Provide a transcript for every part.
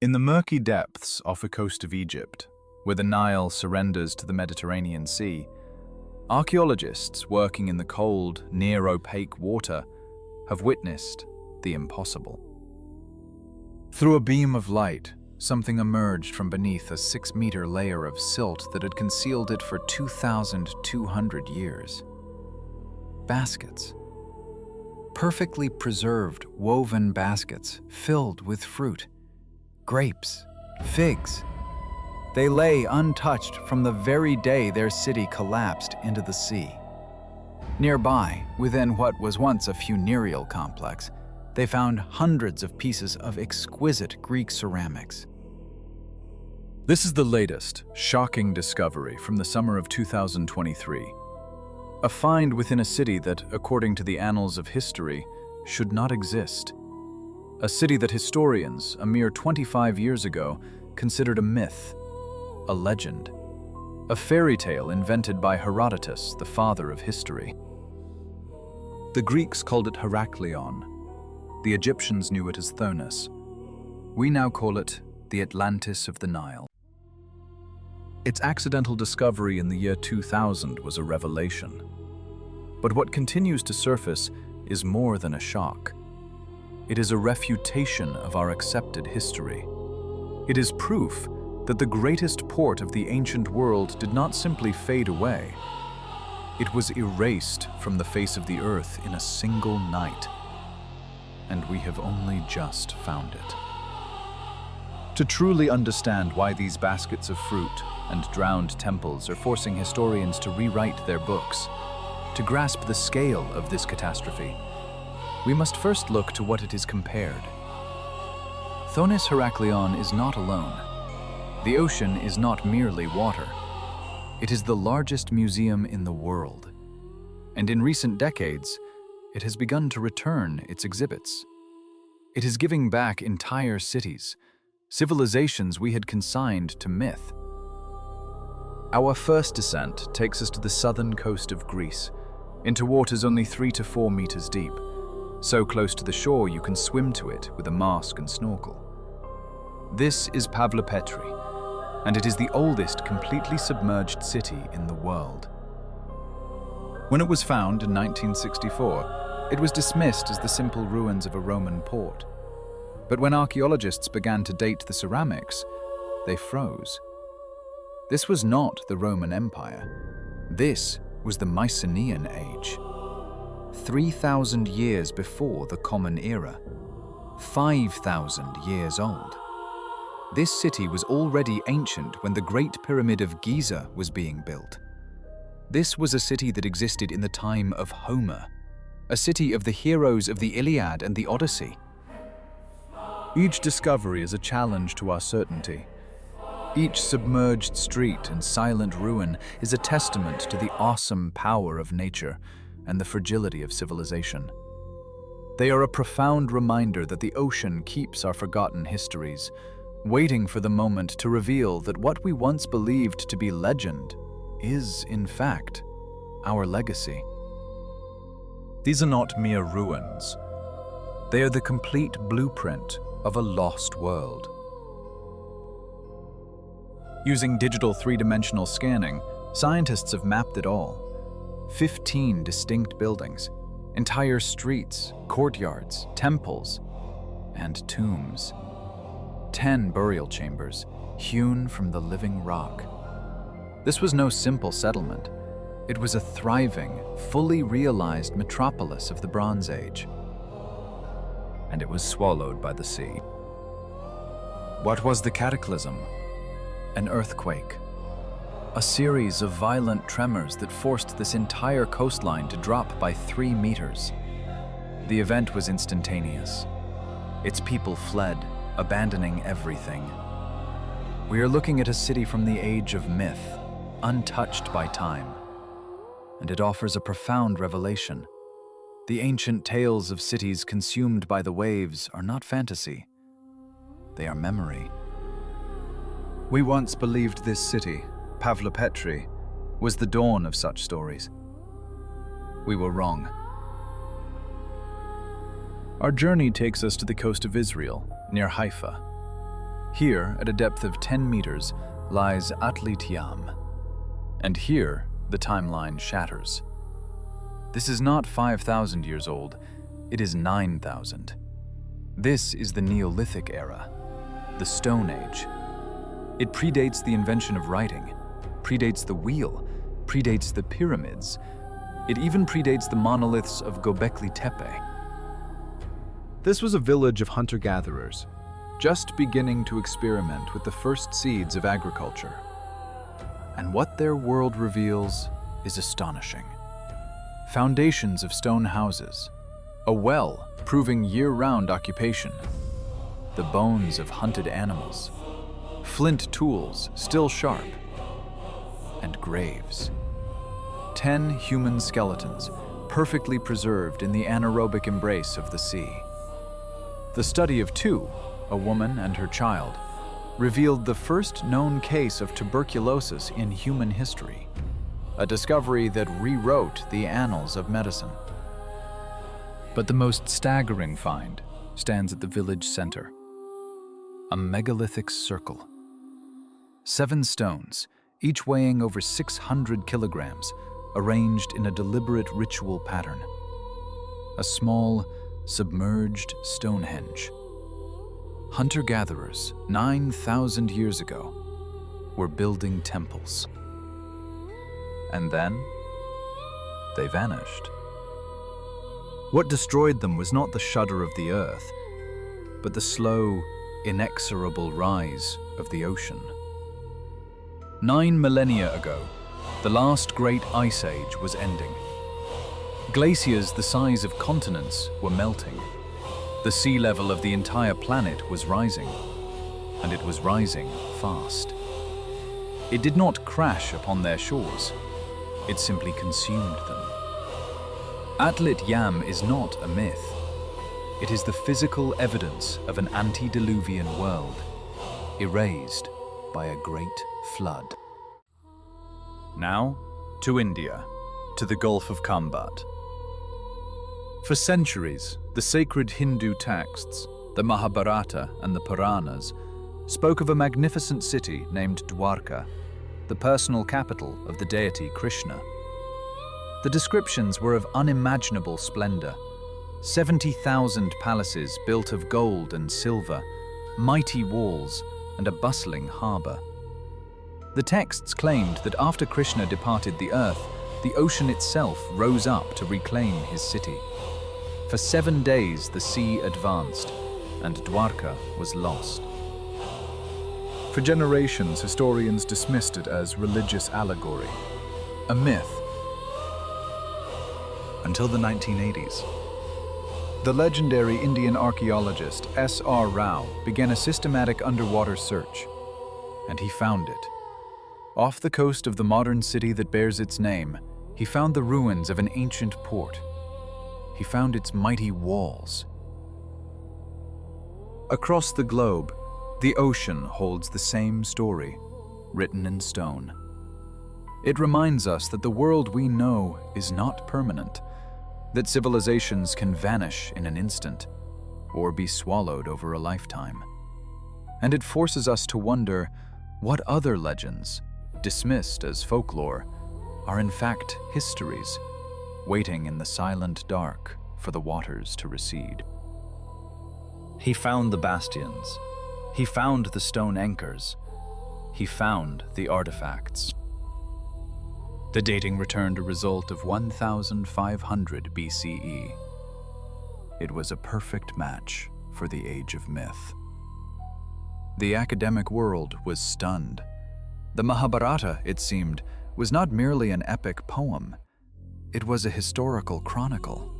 In the murky depths off the coast of Egypt, where the Nile surrenders to the Mediterranean Sea, archaeologists working in the cold, near-opaque water have witnessed the impossible. Through a beam of light, something emerged from beneath a 6-meter layer of silt that had concealed it for 2,200 years. Baskets. Perfectly preserved, woven baskets filled with fruit. Grapes, figs. They lay untouched from the very day their city collapsed into the sea. Nearby, within what was once a funereal complex, they found hundreds of pieces of exquisite Greek ceramics. This is the latest, shocking discovery from the summer of 2023. A find within a city that, according to the annals of history, should not exist. A city that historians, a mere 25 years ago, considered a myth, a legend, a fairy tale invented by Herodotus, the father of history. The Greeks called it Heracleion. The Egyptians knew it as Thonis. We now call it the Atlantis of the Nile. Its accidental discovery in the year 2000 was a revelation. But what continues to surface is more than a shock. It is a refutation of our accepted history. It is proof that the greatest port of the ancient world did not simply fade away. It was erased from the face of the earth in a single night. And we have only just found it. To truly understand why these baskets of fruit and drowned temples are forcing historians to rewrite their books, to grasp the scale of this catastrophe, we must first look to what it is compared. Thonis-Heracleion is not alone. The ocean is not merely water. It is the largest museum in the world. And in recent decades, it has begun to return its exhibits. It is giving back entire cities, civilizations we had consigned to myth. Our first descent takes us to the southern coast of Greece, into waters only 3 to 4 meters deep, so close to the shore you can swim to it with a mask and snorkel. This is Cleopatra, and it is the oldest completely submerged city in the world. When it was found in 1964, it was dismissed as the simple ruins of a Roman port. But when archaeologists began to date the ceramics, they froze. This was not the Roman Empire. This was the Mycenaean Age. 3,000 years before the Common Era. 5,000 years old. This city was already ancient when the Great Pyramid of Giza was being built. This was a city that existed in the time of Homer, a city of the heroes of the Iliad and the Odyssey. Each discovery is a challenge to our certainty. Each submerged street and silent ruin is a testament to the awesome power of nature and the fragility of civilization. They are a profound reminder that the ocean keeps our forgotten histories, waiting for the moment to reveal that what we once believed to be legend is, in fact, our legacy. These are not mere ruins. They are the complete blueprint of a lost world. Using digital 3-dimensional scanning, scientists have mapped it all. 15 distinct buildings, entire streets, courtyards, temples, and tombs. 10 burial chambers, hewn from the living rock. This was no simple settlement. It was a thriving, fully realized metropolis of the Bronze Age. And it was swallowed by the sea. What was the cataclysm? An earthquake. A series of violent tremors that forced this entire coastline to drop by 3 meters. The event was instantaneous. Its people fled, abandoning everything. We are looking at a city from the age of myth, untouched by time. And it offers a profound revelation. The ancient tales of cities consumed by the waves are not fantasy. They are memory. We once believed this city, Cleopatra, was the dawn of such stories. We were wrong. Our journey takes us to the coast of Israel, near Haifa. Here, at a depth of 10 meters, lies Atlantis. And here, the timeline shatters. This is not 5,000 years old, it is 9,000. This is the Neolithic era, the Stone Age. It predates the invention of writing, predates the wheel, predates the pyramids. It even predates the monoliths of Göbekli Tepe. This was a village of hunter-gatherers, just beginning to experiment with the first seeds of agriculture. And what their world reveals is astonishing. Foundations of stone houses, a well proving year-round occupation, the bones of hunted animals, flint tools still sharp, and graves. 10 human skeletons, perfectly preserved in the anaerobic embrace of the sea. The study of two, a woman and her child, revealed the first known case of tuberculosis in human history, a discovery that rewrote the annals of medicine. But the most staggering find stands at the village center. A megalithic circle. 7 stones, each weighing over 600 kilograms, arranged in a deliberate ritual pattern. A small, submerged Stonehenge. Hunter-gatherers, 9,000 years ago, were building temples. And then, they vanished. What destroyed them was not the shudder of the earth, but the slow, inexorable rise of the ocean. 9 millennia ago, the last great ice age was ending. Glaciers the size of continents were melting. The sea level of the entire planet was rising, and it was rising fast. It did not crash upon their shores, it simply consumed them. Atlantis is not a myth. It is the physical evidence of an antediluvian world, erased by a great flood. Now, to India, to the Gulf of Kambat. For centuries, the sacred Hindu texts, the Mahabharata and the Puranas, spoke of a magnificent city named Dwarka, the personal capital of the deity Krishna. The descriptions were of unimaginable splendor. 70,000 palaces built of gold and silver, mighty walls, and a bustling harbor. The texts claimed that after Krishna departed the earth, the ocean itself rose up to reclaim his city. For 7 days the sea advanced, and Dwarka was lost. For generations, historians dismissed it as religious allegory, a myth, until the 1980s. The legendary Indian archaeologist S.R. Rao began a systematic underwater search, and he found it. Off the coast of the modern city that bears its name, he found the ruins of an ancient port. He found its mighty walls. Across the globe, the ocean holds the same story, written in stone. It reminds us that the world we know is not permanent, that civilizations can vanish in an instant, or be swallowed over a lifetime. And it forces us to wonder what other legends, dismissed as folklore, are in fact histories, waiting in the silent dark for the waters to recede. He found the bastions. He found the stone anchors. He found the artifacts. The dating returned a result of 1,500 BCE. It was a perfect match for the age of myth. The academic world was stunned. The Mahabharata, it seemed, was not merely an epic poem. It was a historical chronicle.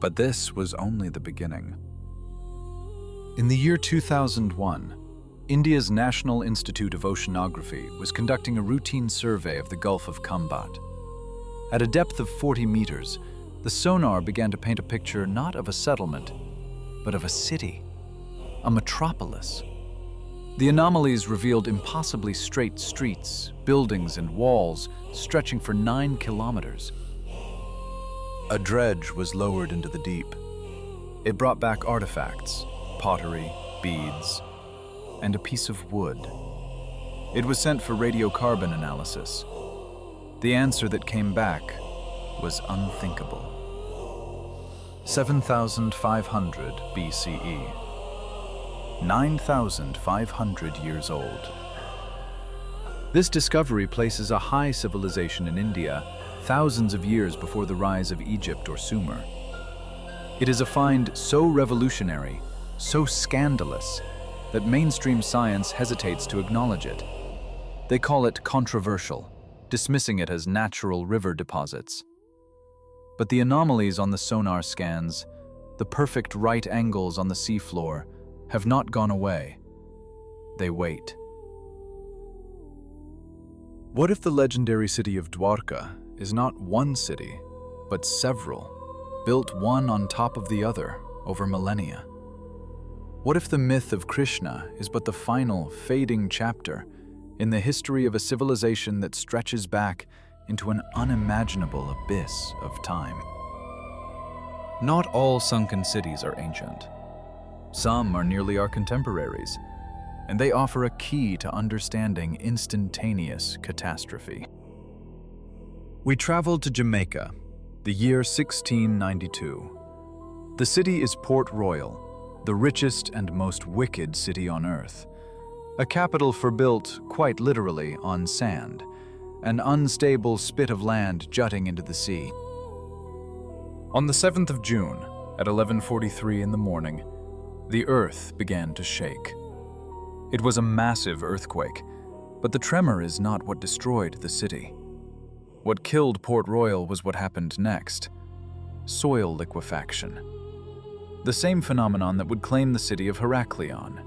But this was only the beginning. In the year 2001, India's National Institute of Oceanography was conducting a routine survey of the Gulf of Kambat. At a depth of 40 meters, the sonar began to paint a picture not of a settlement, but of a city, a metropolis. The anomalies revealed impossibly straight streets, buildings, and walls stretching for 9 kilometers. A dredge was lowered into the deep. It brought back artifacts, pottery, beads, and a piece of wood. It was sent for radiocarbon analysis. The answer that came back was unthinkable. 7,500 BCE. 9,500 years old. This discovery places a high civilization in India, thousands of years before the rise of Egypt or Sumer. It is a find so revolutionary, so scandalous, that mainstream science hesitates to acknowledge it. They call it controversial, dismissing it as natural river deposits. But the anomalies on the sonar scans, the perfect right angles on the seafloor, have not gone away. They wait. What if the legendary city of Dwarka is not one city, but several, built one on top of the other over millennia? What if the myth of Krishna is but the final, fading chapter in the history of a civilization that stretches back into an unimaginable abyss of time? Not all sunken cities are ancient. Some are nearly our contemporaries, and they offer a key to understanding instantaneous catastrophe. We traveled to Jamaica, the year 1692. The city is Port Royal, the richest and most wicked city on earth. A capital for built, quite literally, on sand, an unstable spit of land jutting into the sea. On the 7th of June, at 11:43 in the morning, the earth began to shake. It was a massive earthquake, but the tremor is not what destroyed the city. What killed Port Royal was what happened next: soil liquefaction. The same phenomenon that would claim the city of Heracleion.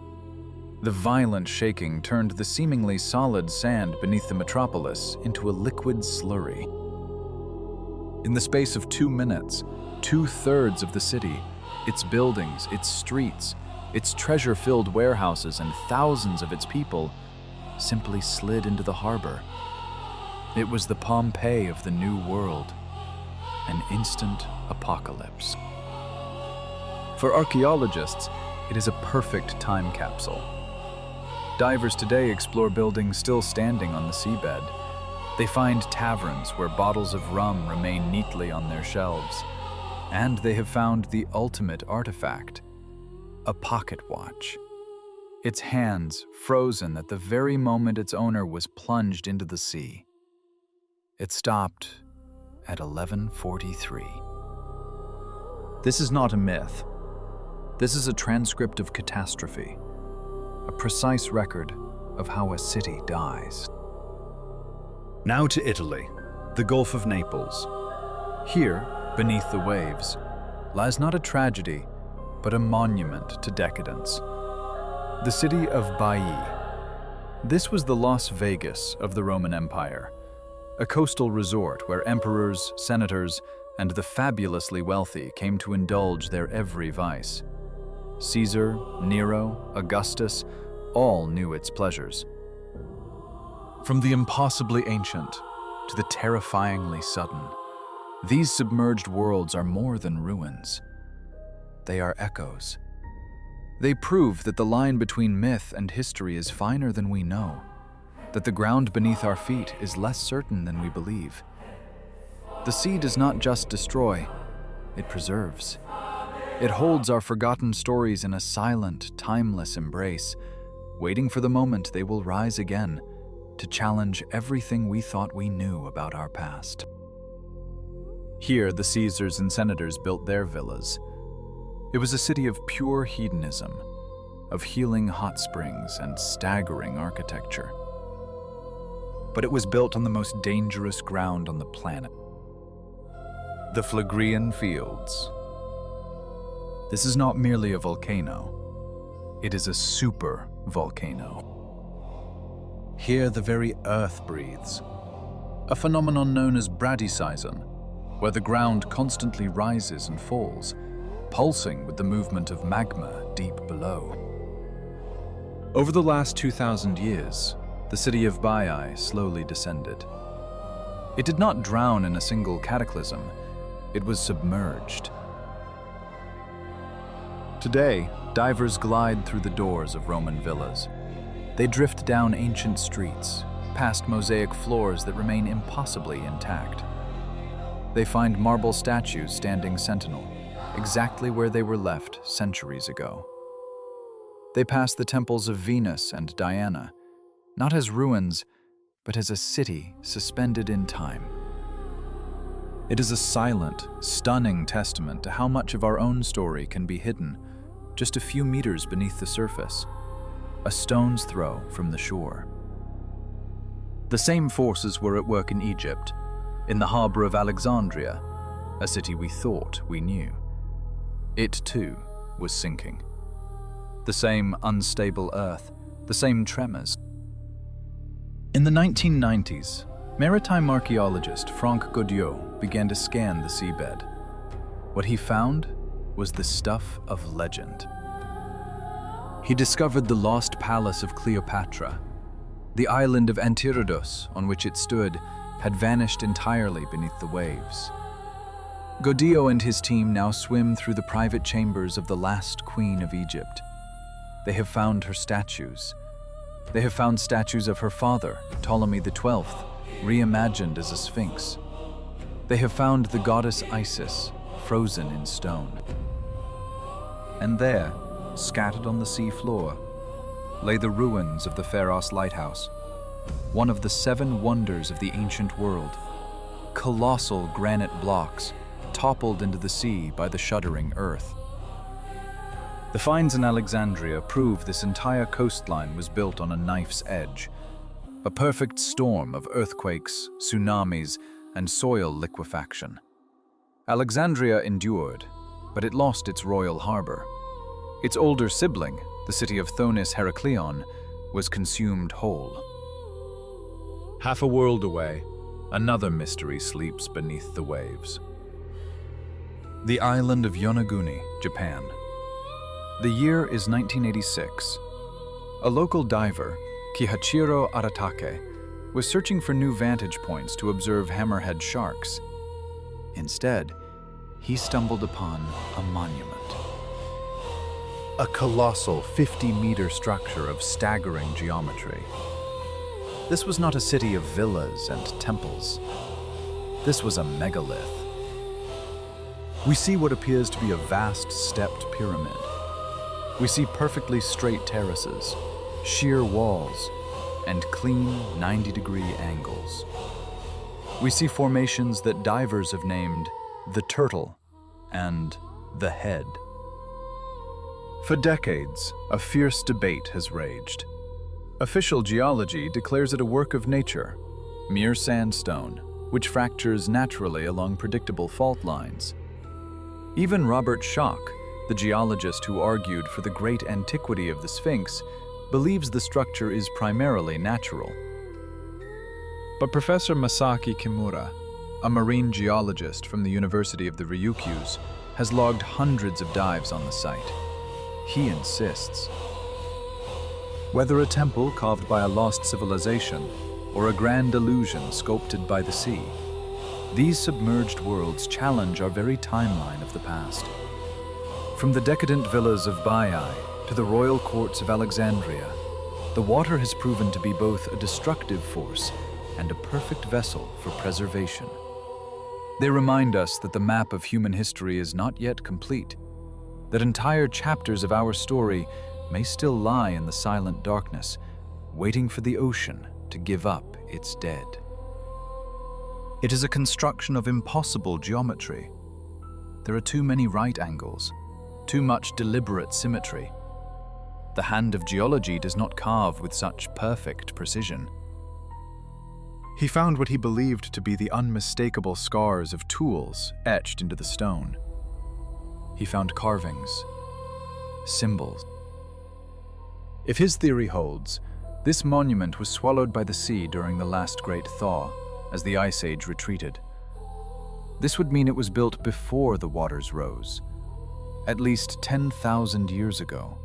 The violent shaking turned the seemingly solid sand beneath the metropolis into a liquid slurry. In the space of 2 minutes, 2/3 of the city, its buildings, its streets, its treasure-filled warehouses, and thousands of its people simply slid into the harbor. It was the Pompeii of the New World, an instant apocalypse. For archaeologists, it is a perfect time capsule. Divers today explore buildings still standing on the seabed. They find taverns where bottles of rum remain neatly on their shelves. And they have found the ultimate artifact, a pocket watch. Its hands frozen at the very moment its owner was plunged into the sea. It stopped at 11:43. This is not a myth. This is a transcript of catastrophe, a precise record of how a city dies. Now to Italy, the Gulf of Naples. Here, beneath the waves, lies not a tragedy, but a monument to decadence. The city of Baiae. This was the Las Vegas of the Roman Empire, a coastal resort where emperors, senators, and the fabulously wealthy came to indulge their every vice. Caesar, Nero, Augustus, all knew its pleasures. From the impossibly ancient to the terrifyingly sudden, these submerged worlds are more than ruins. They are echoes. They prove that the line between myth and history is finer than we know, that the ground beneath our feet is less certain than we believe. The sea does not just destroy, it preserves. It holds our forgotten stories in a silent, timeless embrace, waiting for the moment they will rise again to challenge everything we thought we knew about our past. Here, the Caesars and senators built their villas. It was a city of pure hedonism, of healing hot springs and staggering architecture. But it was built on the most dangerous ground on the planet: the Phlegrean Fields. This is not merely a volcano. It is a super volcano. Here the very earth breathes, a phenomenon known as bradyseism, where the ground constantly rises and falls, pulsing with the movement of magma deep below. Over the last 2,000 years, the city of Baiae slowly descended. It did not drown in a single cataclysm, it was submerged. Today, divers glide through the doors of Roman villas, They drift down ancient streets, past mosaic floors that remain impossibly intact. They find marble statues standing sentinel, exactly where they were left centuries ago. They pass the temples of Venus and Diana, not as ruins, but as a city suspended in time. It is a silent, stunning testament to how much of our own story can be hidden just a few meters beneath the surface, a stone's throw from the shore. The same forces were at work in Egypt, in the harbor of Alexandria, a city we thought we knew. It too was sinking. The same unstable earth, the same tremors. In the 1990s, maritime archaeologist Franck Godiot began to scan the seabed. What he found was the stuff of legend. He discovered the lost palace of Cleopatra. The island of Antirodos, on which it stood, had vanished entirely beneath the waves. Godiot and his team now swim through the private chambers of the last queen of Egypt. They have found her statues. They have found statues of her father, Ptolemy XII, reimagined as a sphinx. They have found the goddess Isis, frozen in stone. And there, scattered on the sea floor, lay the ruins of the Pharos Lighthouse, one of the 7 wonders of the ancient world. Colossal granite blocks toppled into the sea by the shuddering earth. The finds in Alexandria prove this entire coastline was built on a knife's edge, a perfect storm of earthquakes, tsunamis, and soil liquefaction. Alexandria endured, but it lost its royal harbor. Its older sibling, the city of Thonis-Heracleion, was consumed whole. Half a world away, another mystery sleeps beneath the waves. The island of Yonaguni, Japan. The year is 1986. A local diver, Kihachiro Aratake, was searching for new vantage points to observe hammerhead sharks. Instead, he stumbled upon a monument. A colossal 50-meter structure of staggering geometry. This was not a city of villas and temples. This was a megalith. We see what appears to be a vast stepped pyramid. We see perfectly straight terraces, sheer walls, and clean 90-degree angles. We see formations that divers have named the turtle and the head. For decades, a fierce debate has raged. Official geology declares it a work of nature, mere sandstone, which fractures naturally along predictable fault lines. Even Robert Schoch, the geologist who argued for the great antiquity of the Sphinx, believes the structure is primarily natural. But Professor Masaki Kimura, a marine geologist from the University of the Ryukyus, has logged hundreds of dives on the site. He insists. Whether a temple carved by a lost civilization or a grand illusion sculpted by the sea, these submerged worlds challenge our very timeline of the past. From the decadent villas of Baiae to the royal courts of Alexandria, the water has proven to be both a destructive force and a perfect vessel for preservation. They remind us that the map of human history is not yet complete, that entire chapters of our story may still lie in the silent darkness, waiting for the ocean to give up its dead. It is a construction of impossible geometry. There are too many right angles, too much deliberate symmetry. The hand of geology does not carve with such perfect precision. He found what he believed to be the unmistakable scars of tools etched into the stone. He found carvings, symbols. If his theory holds, this monument was swallowed by the sea during the last great thaw, as the Ice Age retreated. This would mean it was built before the waters rose, at least 10,000 years ago.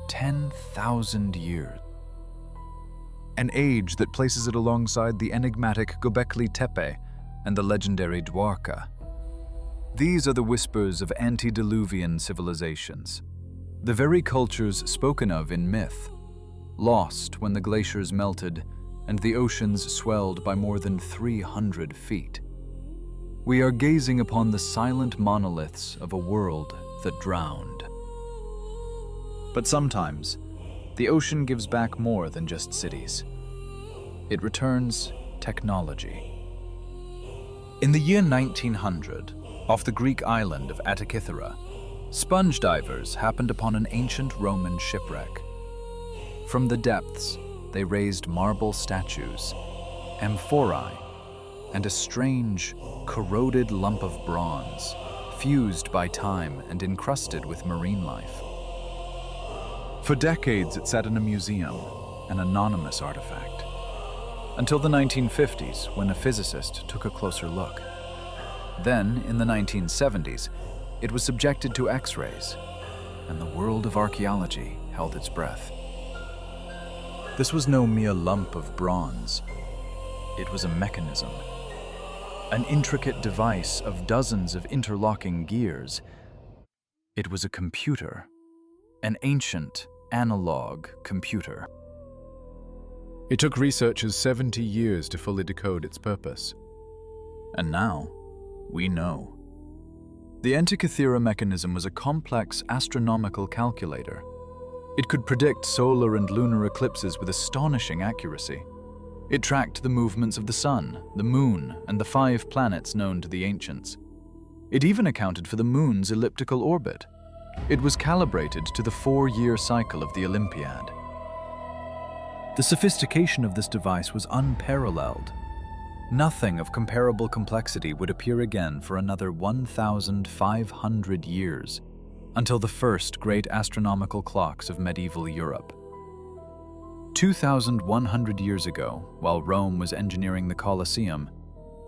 10,000 years. An age that places it alongside the enigmatic Göbekli Tepe and the legendary Dwarka. These are the whispers of antediluvian civilizations, the very cultures spoken of in myth. lost when the glaciers melted and the oceans swelled by more than 300 feet. We are gazing upon the silent monoliths of a world that drowned. But sometimes, the ocean gives back more than just cities. It returns technology. In the year 1900, off the Greek island of Attica, sponge divers happened upon an ancient Roman shipwreck. From the depths, they raised marble statues, amphorae, and a strange, corroded lump of bronze, fused by time and encrusted with marine life. For decades, it sat in a museum, an anonymous artifact, until the 1950s, when a physicist took a closer look. Then, in the 1970s, it was subjected to X-rays, and the world of archaeology held its breath. This was no mere lump of bronze. It was a mechanism, an intricate device of dozens of interlocking gears. It was a computer, an ancient analog computer. It took researchers 70 years to fully decode its purpose. And now, we know. The Antikythera mechanism was a complex astronomical calculator. It could predict solar and lunar eclipses with astonishing accuracy. It tracked the movements of the sun, the moon, and the 5 planets known to the ancients. It even accounted for the moon's elliptical orbit. It was calibrated to the 4-year cycle of the Olympiad. The sophistication of this device was unparalleled. Nothing of comparable complexity would appear again for another 1,500 years, until the first great astronomical clocks of medieval Europe. 2,100 years ago, while Rome was engineering the Colosseum,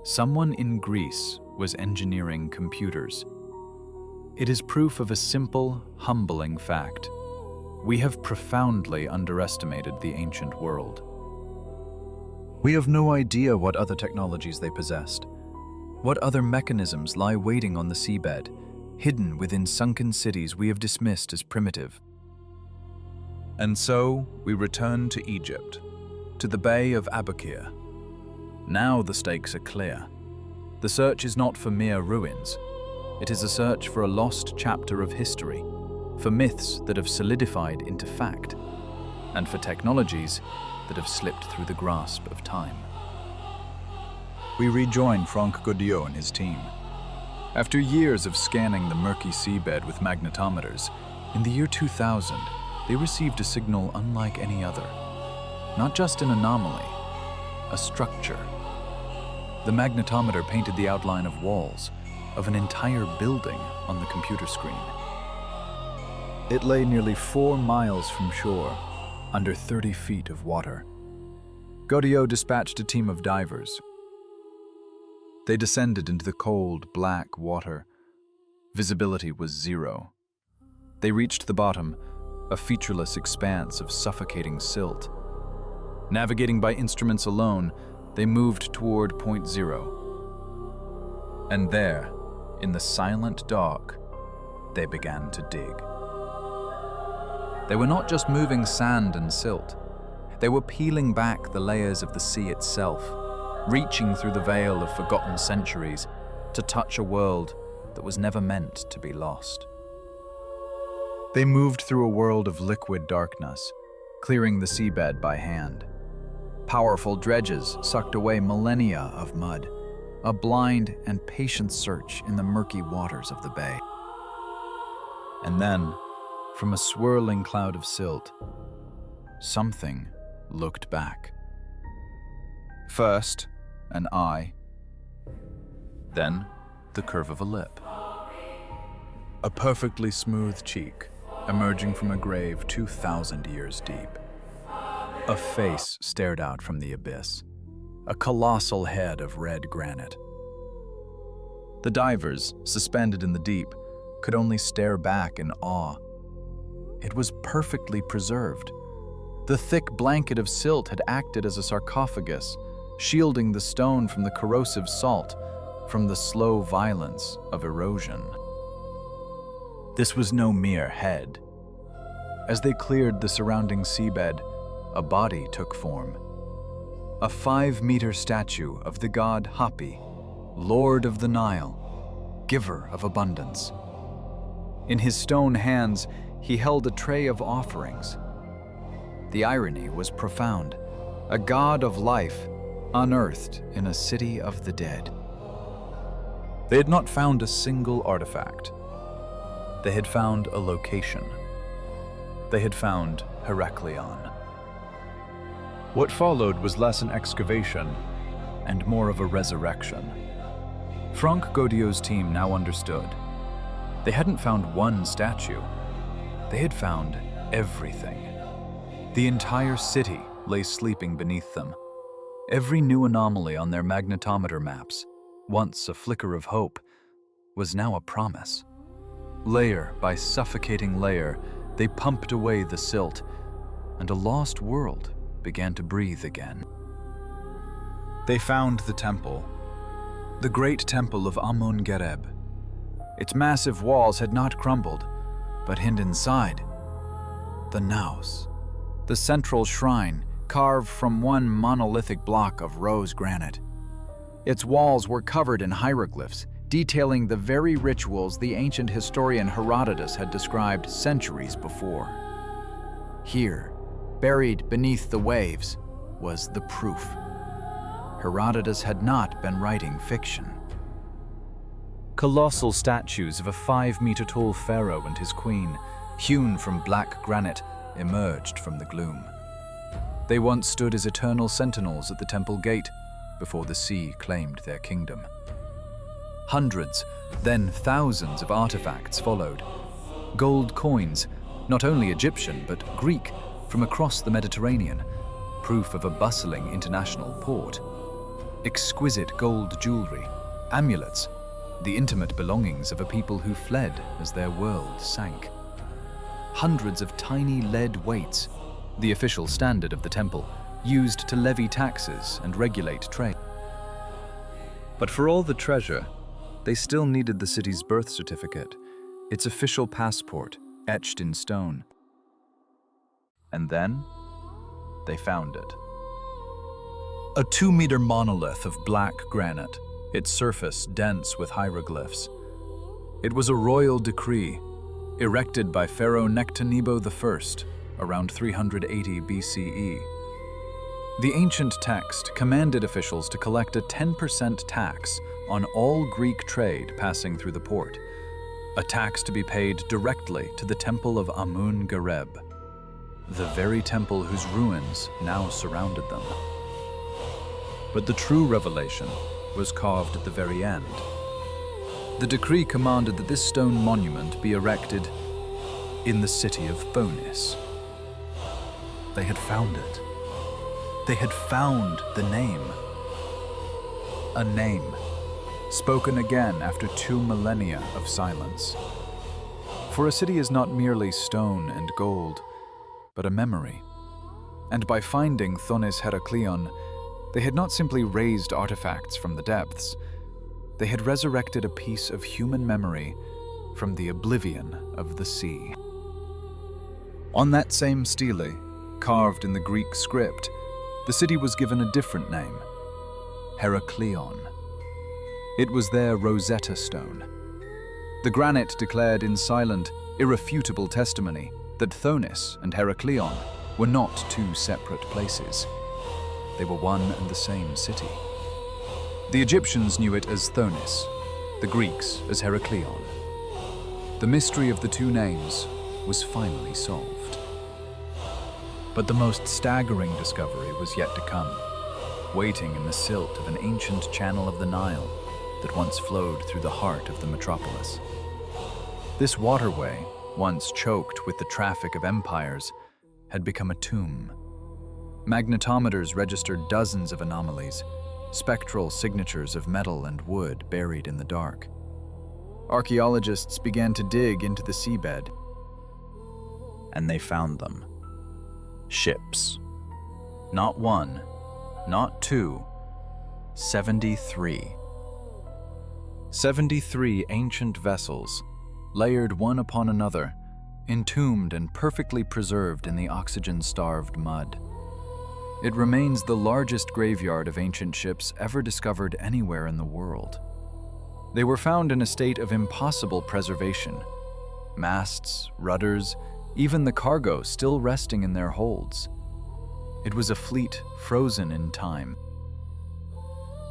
someone in Greece was engineering computers. It is proof of a simple, humbling fact. We have profoundly underestimated the ancient world. We have no idea what other technologies they possessed, what other mechanisms lie waiting on the seabed, hidden within sunken cities we have dismissed as primitive. And so, we return to Egypt, to the Bay of Abukir. Now the stakes are clear. The search is not for mere ruins. It is a search for a lost chapter of history, for myths that have solidified into fact, and for technologies that have slipped through the grasp of time. We rejoin Franck Godillot and his team. After years of scanning the murky seabed with magnetometers, in the year 2000, they received a signal unlike any other. Not just an anomaly, a structure. The magnetometer painted the outline of walls, of an entire building on the computer screen. It lay nearly 4 miles from shore, under 30 feet of water. Godillot dispatched a team of divers. They descended into the cold, black water. Visibility was 0. They reached the bottom, a featureless expanse of suffocating silt. Navigating by instruments alone, they moved toward point 0. And there, in the silent dark, they began to dig. They were not just moving sand and silt. They were peeling back the layers of the sea itself, reaching through the veil of forgotten centuries to touch a world that was never meant to be lost. They moved through a world of liquid darkness, clearing the seabed by hand. Powerful dredges sucked away millennia of mud, a blind and patient search in the murky waters of the bay. And then, from a swirling cloud of silt, something looked back. First, an eye, then the curve of a lip. A perfectly smooth cheek emerging from a grave 2,000 years deep. A face stared out from the abyss, a colossal head of red granite. The divers, suspended in the deep, could only stare back in awe. It was perfectly preserved. The thick blanket of silt had acted as a sarcophagus, shielding the stone from the corrosive salt, from the slow violence of erosion. This was no mere head. As they cleared the surrounding seabed, a body took form. A 5-meter statue of the god Hapi, Lord of the Nile, giver of abundance. In his stone hands, he held a tray of offerings. The irony was profound. A god of life unearthed in a city of the dead. They had not found a single artifact. They had found a location. They had found Heracleion. What followed was less an excavation and more of a resurrection. Franck Godio's team now understood. They hadn't found one statue. They had found everything. The entire city lay sleeping beneath them. Every new anomaly on their magnetometer maps, once a flicker of hope, was now a promise. Layer by suffocating layer, they pumped away the silt, and a lost world began to breathe again. They found the temple, the great temple of Amun-Gereb. Its massive walls had not crumbled, but hid inside the naos, the central shrine carved from one monolithic block of rose granite. Its walls were covered in hieroglyphs, detailing the very rituals the ancient historian Herodotus had described centuries before. Here, buried beneath the waves, was the proof. Herodotus had not been writing fiction. Colossal statues of a 5-meter-tall pharaoh and his queen, hewn from black granite, emerged from the gloom. They once stood as eternal sentinels at the temple gate before the sea claimed their kingdom. Hundreds, then thousands of artifacts followed. Gold coins, not only Egyptian but Greek, from across the Mediterranean, proof of a bustling international port. Exquisite gold jewelry, amulets, the intimate belongings of a people who fled as their world sank. Hundreds of tiny lead weights, the official standard of the temple, used to levy taxes and regulate trade. But for all the treasure, they still needed the city's birth certificate, its official passport etched in stone. And then, they found it. A 2-meter monolith of black granite, its surface dense with hieroglyphs. It was a royal decree, erected by Pharaoh Nectanebo I around 380 BCE. The ancient text commanded officials to collect a 10% tax on all Greek trade passing through the port, a tax to be paid directly to the temple of Amun-Gereb, the very temple whose ruins now surrounded them. But the true revelation was carved at the very end. The decree commanded that this stone monument be erected in the city of Thonis. They had found it. They had found the name. A name, spoken again after 2 millennia of silence. For a city is not merely stone and gold, but a memory. And by finding Thonis-Heracleion, they had not simply raised artifacts from the depths, they had resurrected a piece of human memory from the oblivion of the sea. On that same stele, carved in the Greek script, the city was given a different name, Heracleion. It was their Rosetta Stone. The granite declared in silent, irrefutable testimony that Thonis and Heracleion were not 2 separate places. They were one and the same city. The Egyptians knew it as Thonis, the Greeks as Heracleion. The mystery of the 2 names was finally solved. But the most staggering discovery was yet to come, waiting in the silt of an ancient channel of the Nile that once flowed through the heart of the metropolis. This waterway, once choked with the traffic of empires, had become a tomb. Magnetometers registered dozens of anomalies, spectral signatures of metal and wood buried in the dark. Archaeologists began to dig into the seabed, and they found them. Ships. Not 1, not 2, 73. 73 ancient vessels, layered one upon another, entombed and perfectly preserved in the oxygen-starved mud. It remains the largest graveyard of ancient ships ever discovered anywhere in the world. They were found in a state of impossible preservation. Masts, rudders, even the cargo still resting in their holds. It was a fleet frozen in time.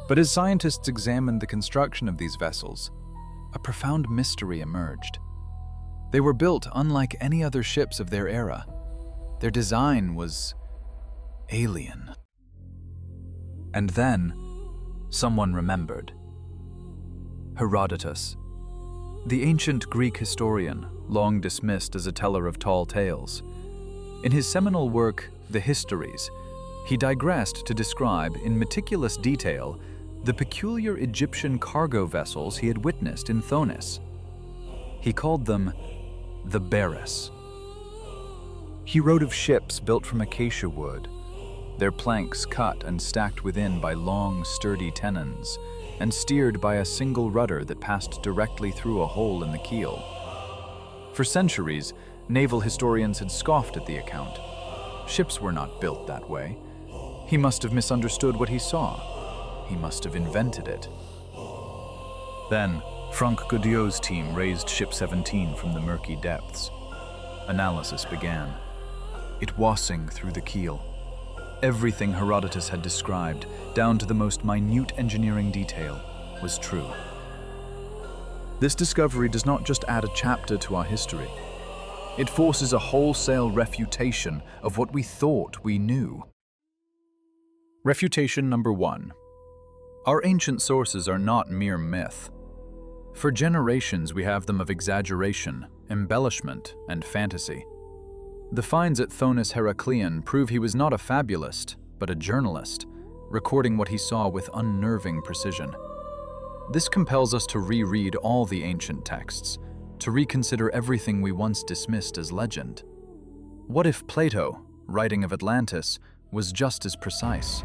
But as scientists examined the construction of these vessels, a profound mystery emerged. They were built unlike any other ships of their era. Their design was alien. And then, someone remembered. Herodotus, the ancient Greek historian, long dismissed as a teller of tall tales. In his seminal work, The Histories, he digressed to describe in meticulous detail the peculiar Egyptian cargo vessels he had witnessed in Thonis. He called them the Beres. He wrote of ships built from acacia wood, their planks cut and stacked within by long, sturdy tenons, and steered by a single rudder that passed directly through a hole in the keel. For centuries, naval historians had scoffed at the account. Ships were not built that way. He must have misunderstood what he saw. He must have invented it. Then, Franck Godillot's team raised Ship 17 from the murky depths. Analysis began. It wassing through the keel. Everything Herodotus had described, down to the most minute engineering detail, was true. This discovery does not just add a chapter to our history. It forces a wholesale refutation of what we thought we knew. Refutation number 1. Our ancient sources are not mere myth. For generations we have them of exaggeration, embellishment, and fantasy. The finds at Thonis-Heracleion prove he was not a fabulist, but a journalist, recording what he saw with unnerving precision. This compels us to reread all the ancient texts, to reconsider everything we once dismissed as legend. What if Plato, writing of Atlantis, was just as precise?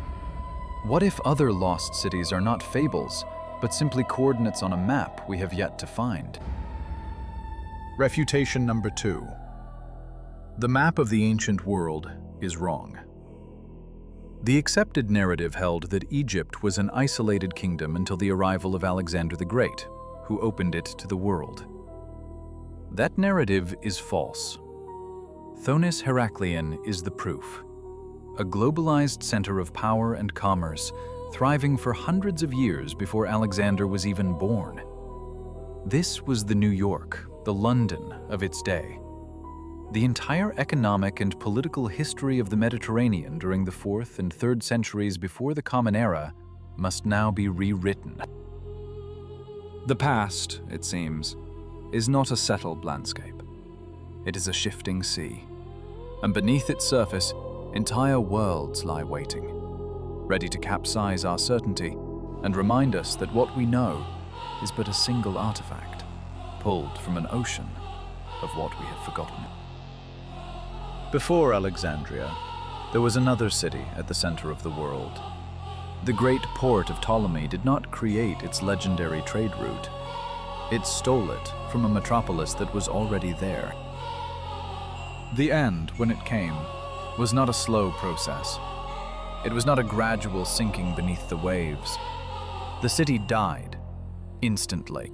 What if other lost cities are not fables, but simply coordinates on a map we have yet to find? Refutation number 2. The map of the ancient world is wrong. The accepted narrative held that Egypt was an isolated kingdom until the arrival of Alexander the Great, who opened it to the world. That narrative is false. Thonis-Heracleion is the proof. A globalized center of power and commerce, thriving for hundreds of years before Alexander was even born. This was the New York, the London of its day. The entire economic and political history of the Mediterranean during the 4th and 3rd centuries before the Common Era must now be rewritten. The past, it seems, is not a settled landscape. It is a shifting sea, and beneath its surface, entire worlds lie waiting, ready to capsize our certainty and remind us that what we know is but a single artifact, pulled from an ocean of what we have forgotten. Before Alexandria, there was another city at the center of the world. The great port of Ptolemy did not create its legendary trade route. It stole it from a metropolis that was already there. The end, when it came, was not a slow process. It was not a gradual sinking beneath the waves. The city died, instantly.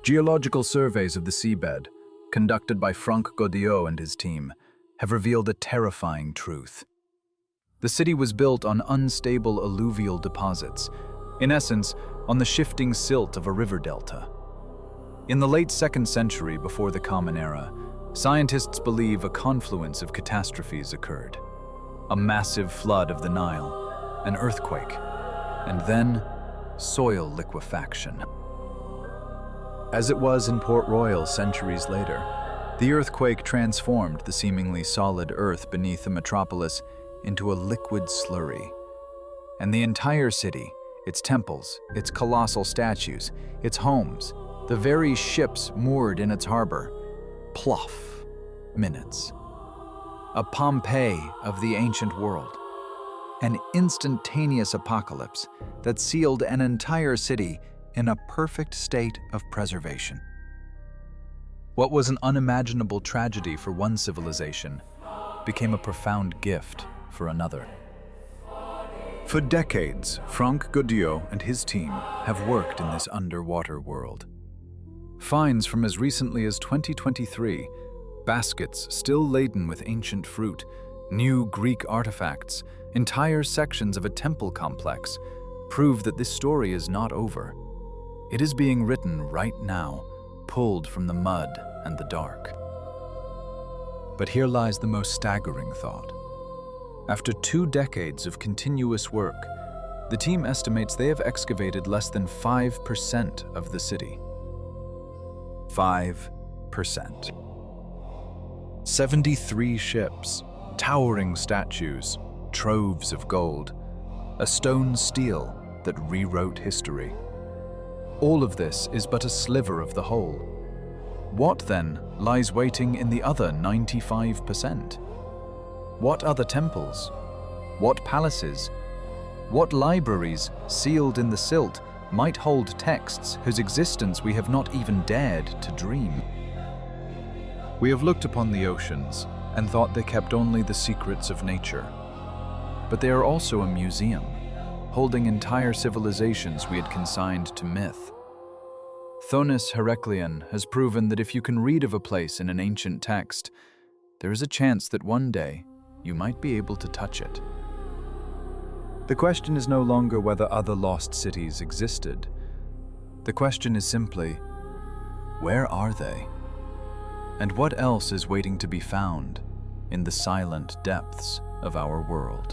Geological surveys of the seabed, conducted by Franck Godillot and his team, have revealed a terrifying truth. The city was built on unstable alluvial deposits, in essence, on the shifting silt of a river delta. In the late 2nd century before the Common Era, scientists believe a confluence of catastrophes occurred. A massive flood of the Nile, an earthquake, and then soil liquefaction. As it was in Port Royal centuries later, the earthquake transformed the seemingly solid earth beneath the metropolis into a liquid slurry. And the entire city, its temples, its colossal statues, its homes, the very ships moored in its harbor, pluff, minutes. A Pompeii of the ancient world. An instantaneous apocalypse that sealed an entire city in a perfect state of preservation. What was an unimaginable tragedy for one civilization became a profound gift for another. For decades, Franck Godot and his team have worked in this underwater world. Finds from as recently as 2023, baskets still laden with ancient fruit, new Greek artifacts, entire sections of a temple complex, prove that this story is not over. It is being written right now, pulled from the mud and the dark. But here lies the most staggering thought. After 2 decades of continuous work, the team estimates they have excavated less than 5% of the city. 5%. 73 ships, towering statues, troves of gold, a stone stele that rewrote history. All of this is but a sliver of the whole. What then lies waiting in the other 95%? What other temples? What palaces? What libraries, sealed in the silt, might hold texts whose existence we have not even dared to dream? We have looked upon the oceans and thought they kept only the secrets of nature. But they are also a museum, holding entire civilizations we had consigned to myth. Thonis-Heracleion has proven that if you can read of a place in an ancient text, there is a chance that one day you might be able to touch it. The question is no longer whether other lost cities existed. The question is simply, where are they? And what else is waiting to be found in the silent depths of our world?